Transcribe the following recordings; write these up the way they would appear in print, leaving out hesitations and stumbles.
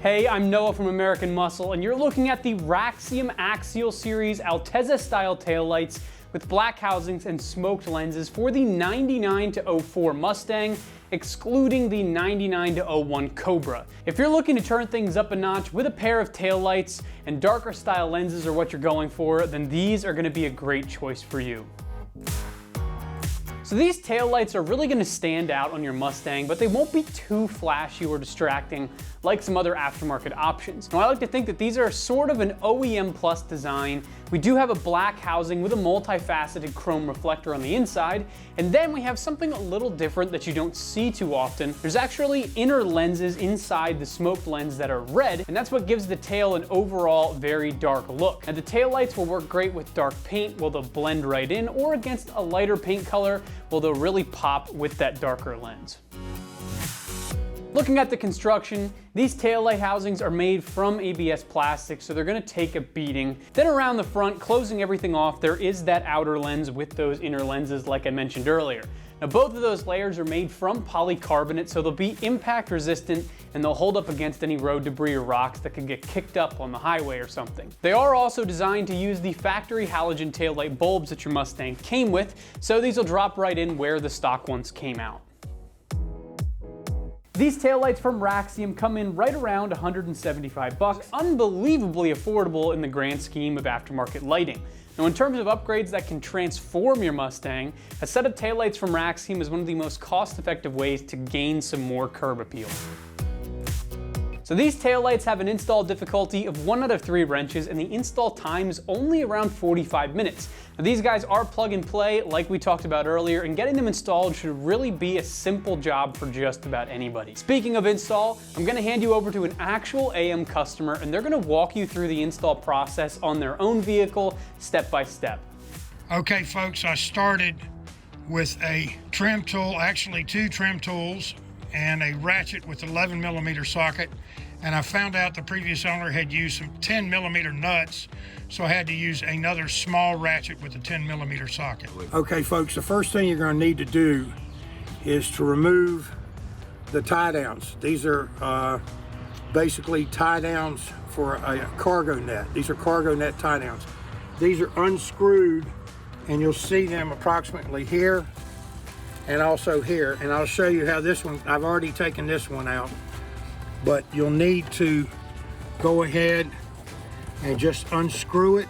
Hey, I'm Noah from American Muscle, and you're looking at the Raxium Axial Series Altezza style taillights with black housings and smoked lenses for the 99 to 04 Mustang, excluding the 99 to 01 Cobra. If you're looking to turn things up a notch with a pair of taillights and darker style lenses are what you're going for, then these are going to be a great choice for you. So these taillights are really going to stand out on your Mustang, but they won't be too flashy or distracting like some other aftermarket options. Now, I like to think that these are sort of an OEM plus design. We do have a black housing with a multifaceted chrome reflector on the inside, and then we have something a little different that you don't see too often. There's actually inner lenses inside the smoked lens that are red, and that's what gives the tail an overall very dark look. Now, the taillights will work great with dark paint, where they'll blend right in, or against a lighter paint color, where they'll really pop with that darker lens. Looking at the construction, these taillight housings are made from ABS plastic, so they're going to take a beating. Then around the front, closing everything off, there is that outer lens with those inner lenses like I mentioned earlier. Now, both of those layers are made from polycarbonate, so they'll be impact resistant and they'll hold up against any road debris or rocks that can get kicked up on the highway or something. They are also designed to use the factory halogen taillight bulbs that your Mustang came with, so these will drop right in where the stock ones came out. These taillights from Raxium come in right around $175, unbelievably affordable in the grand scheme of aftermarket lighting. Now, in terms of upgrades that can transform your Mustang, a set of taillights from Raxium is one of the most cost-effective ways to gain some more curb appeal. So these taillights have an install difficulty of 1 out of 3 wrenches, and the install time is only around 45 minutes. Now, these guys are plug and play, like we talked about earlier, and getting them installed should really be a simple job for just about anybody. Speaking of install, I'm going to hand you over to an actual AM customer, and they're going to walk you through the install process on their own vehicle, step by step. Okay, folks, I started with a trim tool, actually 2 trim tools, and a ratchet with 11mm socket, and I found out the previous owner had used some 10mm nuts, so I had to use another small ratchet with a 10mm socket. Okay, folks, the first thing you're going to need to do is to remove the tie downs. These are basically tie downs for a cargo net. These are cargo net tie downs. These are unscrewed, and you'll see them approximately here and also here, and I'll show you how this one, I've already taken this one out, but you'll need to go ahead and just unscrew it.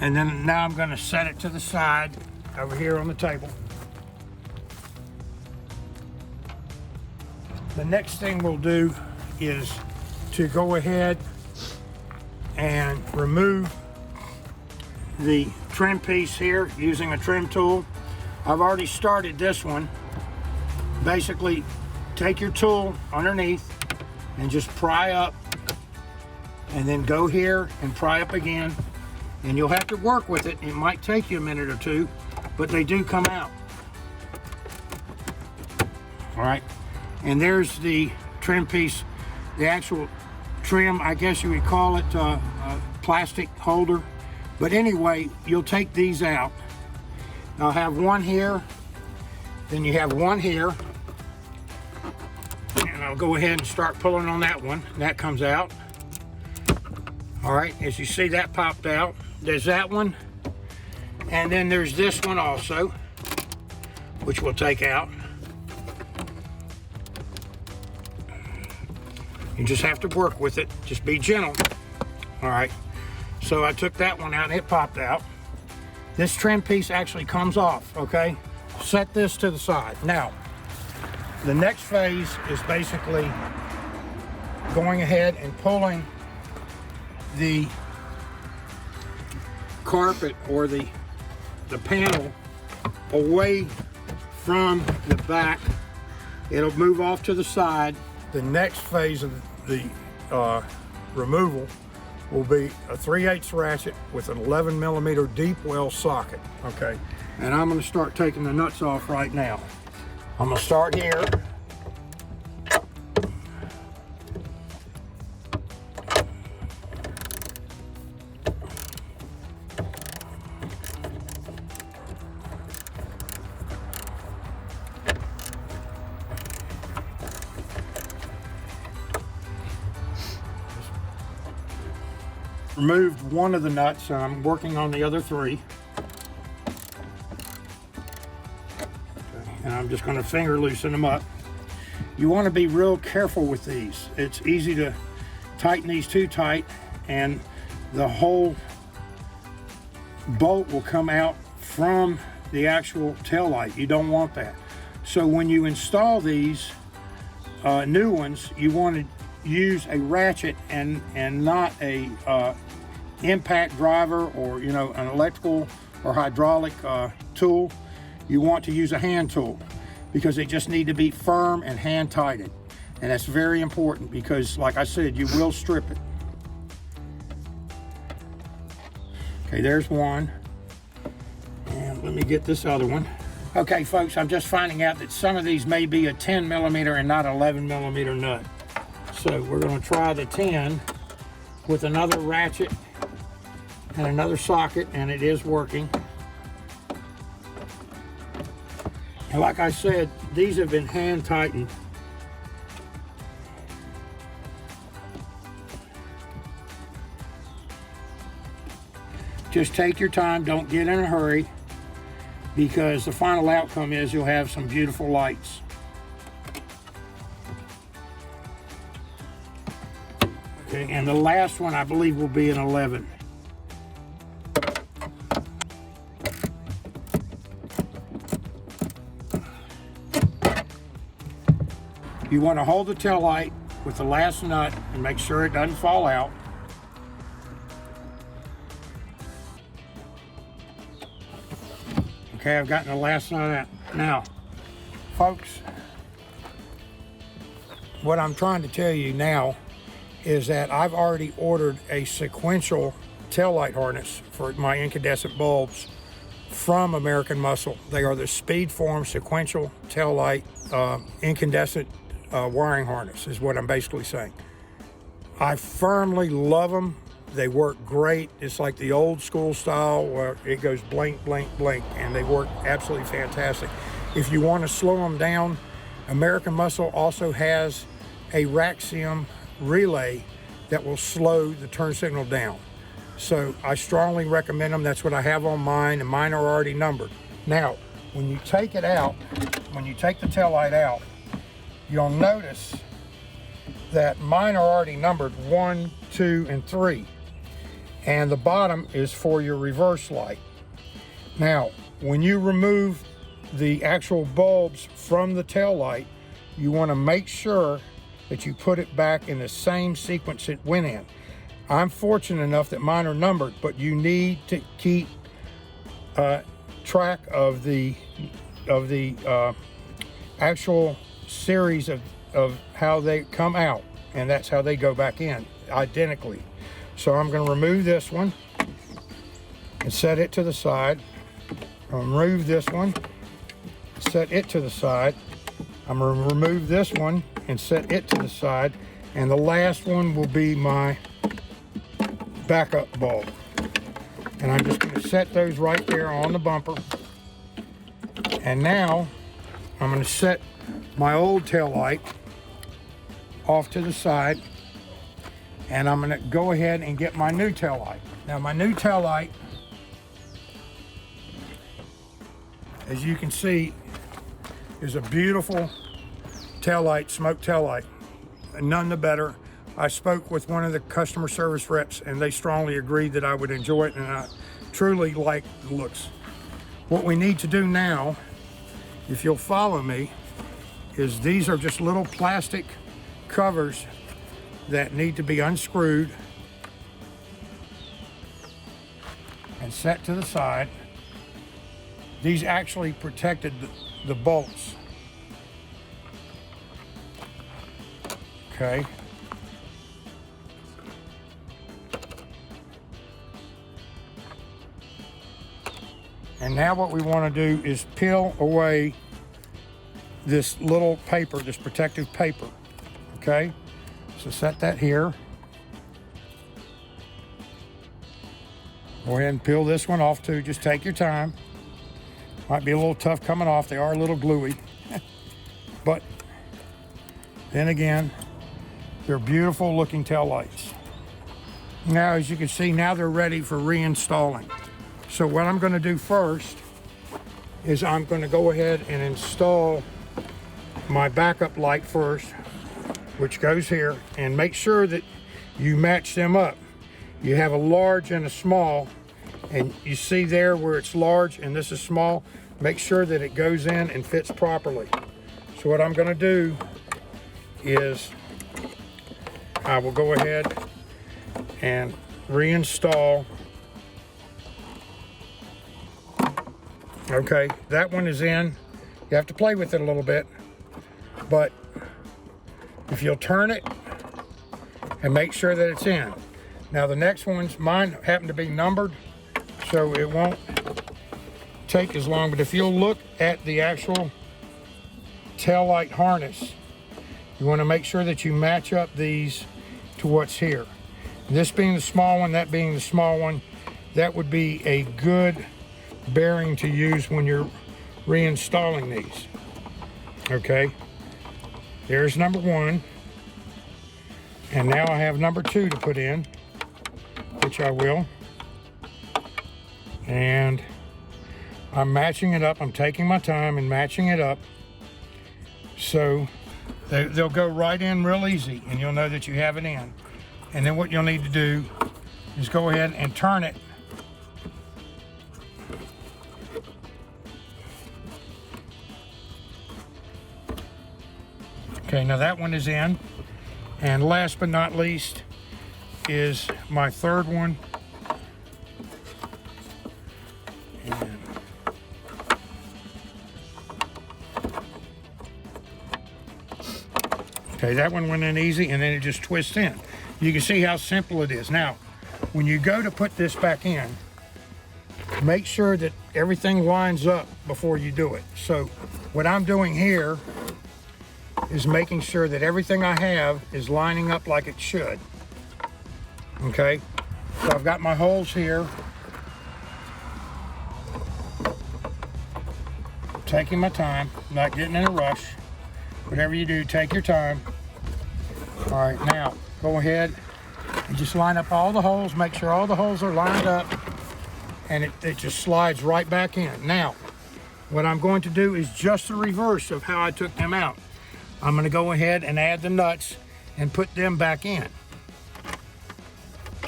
And then now I'm going to set it to the side over here on the table. The next thing we'll do is to go ahead and remove the trim piece here using a trim tool. I've already started this one. Basically, take your tool underneath and just pry up, and then go here and pry up again, and you'll have to work with it. It might take you a minute or two, but they do come out. All right, and there's the trim piece, the actual trim, I guess you would call it a plastic holder. But anyway, you'll take these out. I'll have one here, then you have one here, and I'll go ahead and start pulling on that one. That comes out. All right, as you see, that popped out. There's that one, and then there's this one also, which we'll take out. You just have to work with it. Just be gentle. All right. So I took that one out and it popped out. This trim piece actually comes off, okay? Set this to the side. Now, the next phase is basically going ahead and pulling the carpet or the panel away from the back. It'll move off to the side. The next phase of the removal will be a 3/8 ratchet with an 11mm deep well socket, okay? And I'm gonna start taking the nuts off right now. I'm gonna start here. removed one of the nuts, and I'm working on the other three. Okay, and I'm just going to finger loosen them up. You want to be real careful with these. It's easy to tighten these too tight, and the whole bolt will come out from the actual tail light. You don't want that. So when you install these new ones, you want to use a ratchet and not a impact driver, or an electrical or hydraulic tool. You want to use a hand tool, because they just need to be firm and hand tightened. And that's very important, because like I said, you will strip it. Okay, there's one. And let me get this other one. Okay folks, I'm just finding out that some of these may be a 10 millimeter and not 11 millimeter nut. So we're going to try the 10 with another ratchet and another socket, and it is working. And like I said, these have been hand tightened. Just take your time, don't get in a hurry, because the final outcome is you'll have some beautiful lights. Okay, and the last one I believe will be an 11. You want to hold the tail light with the last nut and make sure it doesn't fall out. Okay, I've gotten the last nut out. Now, folks, what I'm trying to tell you now is that I've already ordered a sequential taillight harness for my incandescent bulbs from American Muscle. They are the Speedform sequential taillight incandescent wiring harness, is what I'm basically saying. I firmly love them. They work great. It's like the old school style where it goes blink, blink, blink, and they work absolutely fantastic. If you want to slow them down, American Muscle also has a Raxium relay that will slow the turn signal down. So I strongly recommend them. That's what I have on mine, and mine are already numbered. Now, when you take it out, when you take the taillight out, you'll notice that mine are already numbered 1, 2, and 3. And the bottom is for your reverse light. Now, when you remove the actual bulbs from the tail light, you want to make sure that you put it back in the same sequence it went in. I'm fortunate enough that mine are numbered, but you need to keep track of the actual series of how they come out, and that's how they go back in, identically. So I'm going to remove this one and set it to the side. I'll remove this one, set it to the side. I'm going to remove this one and set it to the side. And the last one will be my backup bulb. And I'm just going to set those right there on the bumper. And now I'm going to set my old tail light off to the side. And I'm going to go ahead and get my new tail light. Now my new tail light, as you can see, is a beautiful tail light, smoke tail light. None the better. I spoke with one of the customer service reps, and they strongly agreed that I would enjoy it, and I truly like the looks. What we need to do now, if you'll follow me, is these are just little plastic covers that need to be unscrewed and set to the side. These actually protected the bolts. Okay. And now what we want to do is peel away this little paper, this protective paper. Okay. So set that here. Go ahead and peel this one off too. Just take your time. Might be a little tough coming off. They are a little gluey. But then again, they're beautiful looking tail lights. Now, as you can see, now they're ready for reinstalling. So what I'm going to do first is I'm going to go ahead and install my backup light first, which goes here, and make sure that you match them up. You have a large and a small, and you see there where it's large and this is small, make sure that it goes in and fits properly. So what I'm going to do is I will go ahead and reinstall. Okay, that one is in. You have to play with it a little bit, but if you'll turn it and make sure that it's in. Now the next ones, mine happen to be numbered, so it won't take as long, but if you'll look at the actual tail light harness, you want to make sure that you match up these to what's here. This being the small one, that being the small one, that would be a good bearing to use when you're reinstalling these. Okay, there's number one, and now I have number two to put in, which I will, and I'm matching it up. I'm taking my time and matching it up so they'll go right in real easy, and you'll know that you have it in. And then what you'll need to do is go ahead and turn it. Okay, now that one is in. And last but not least is my third one. And okay, that one went in easy, and then it just twists in. You can see how simple it is. Now, when you go to put this back in, make sure that everything lines up before you do it. So what I'm doing here is making sure that everything I have is lining up like it should. Okay, so I've got my holes here. Taking my time, not getting in a rush. Whatever you do, take your time. All right, now go ahead and just line up all the holes. Make sure all the holes are lined up, and it just slides right back in. Now, what I'm going to do is just the reverse of how I took them out. I'm going to go ahead and add the nuts and put them back in.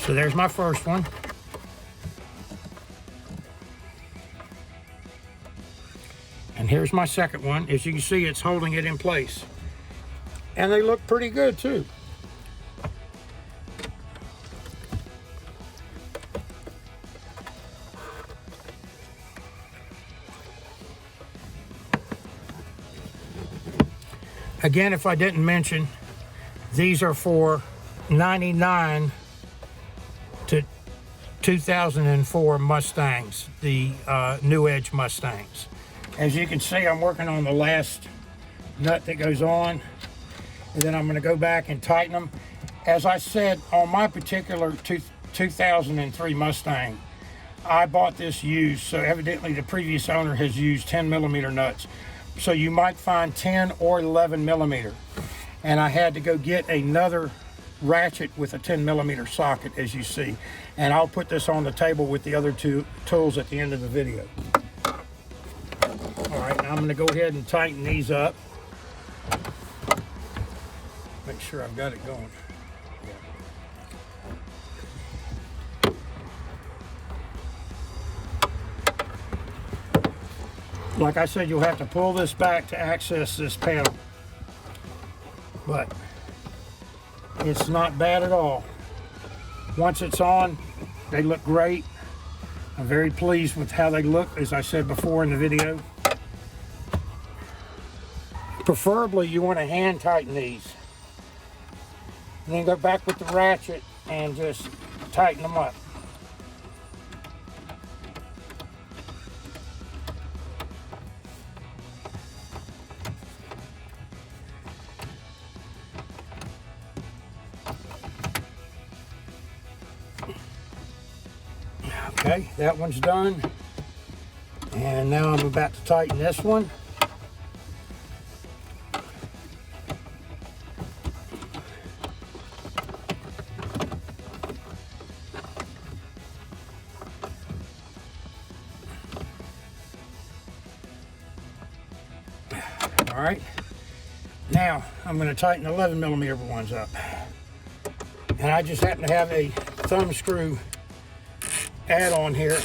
So there's my first one. And here's my second one. As you can see, it's holding it in place. And they look pretty good too. Again, if I didn't mention, these are for 99 to 2004 Mustangs, the New Edge Mustangs. As you can see, I'm working on the last nut that goes on, and then I'm going to go back and tighten them. As I said, on my particular 2003 Mustang, I bought this used, so evidently the previous owner has used 10mm nuts. So you might find 10 or 11mm. And I had to go get another ratchet with a 10mm socket, as you see. And I'll put this on the table with the other two tools at the end of the video. All right, now I'm going to go ahead and tighten these up. Make sure I've got it going. Like I said, you'll have to pull this back to access this panel. But it's not bad at all. Once it's on, they look great. I'm very pleased with how they look, as I said before in the video. Preferably, you want to hand tighten these. And then go back with the ratchet and just tighten them up. Okay, that one's done. And now I'm about to tighten this one. All right. Now I'm going to tighten the 11 millimeter ones up. And I just happen to have a thumb screw add-on here.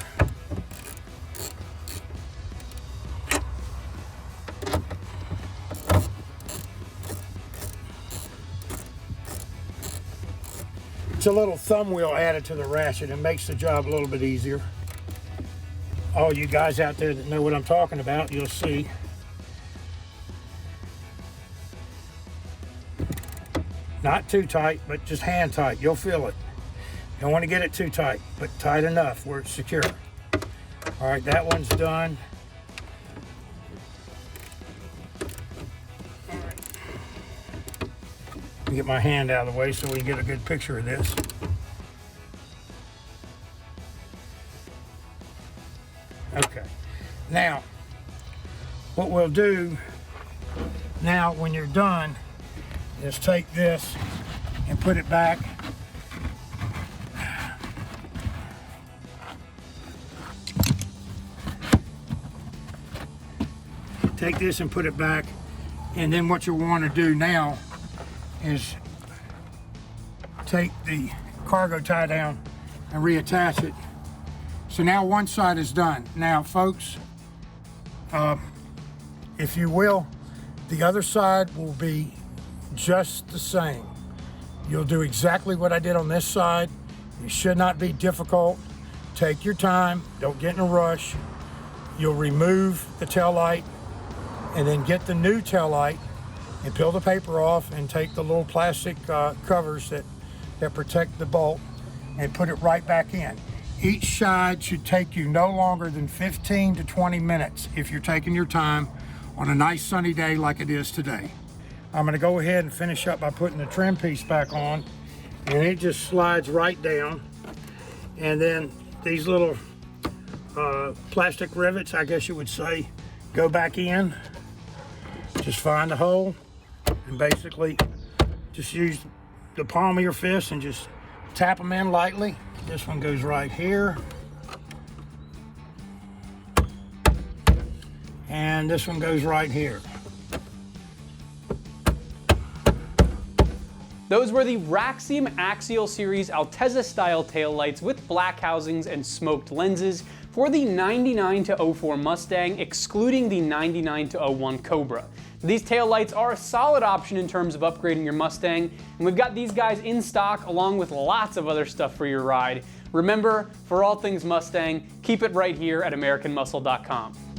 It's a little thumb wheel added to the ratchet and makes the job a little bit easier. All you guys out there that know what I'm talking about, you'll see. Not too tight, but just hand tight. You'll feel it. You don't want to get it too tight, but tight enough where it's secure. All right, that one's done. Get my hand out of the way so we can get a good picture of this. Okay, now what we'll do now when you're done is take this and put it back. Take this and put it back, and then what you'll want to do now is take the cargo tie down and reattach it. So now one side is done. Now folks, if you will, the other side will be just the same. You'll do exactly what I did on this side. It should not be difficult. Take your time, don't get in a rush. You'll remove the tail light and then get the new tail light and peel the paper off and take the little plastic covers that protect the bolt and put it right back in. Each side should take you no longer than 15 to 20 minutes if you're taking your time on a nice sunny day like it is today. I'm going to go ahead and finish up by putting the trim piece back on, and it just slides right down. And then these little plastic rivets, I guess you would say, go back in. Just find a hole and basically just use the palm of your fist and just tap them in lightly. This one goes right here. And this one goes right here. Those were the Raxium Axial Series Altezza style taillights with black housings and smoked lenses for the 99-04 Mustang, excluding the 99-01 Cobra. These taillights are a solid option in terms of upgrading your Mustang, and we've got these guys in stock along with lots of other stuff for your ride. Remember, for all things Mustang, keep it right here at AmericanMuscle.com.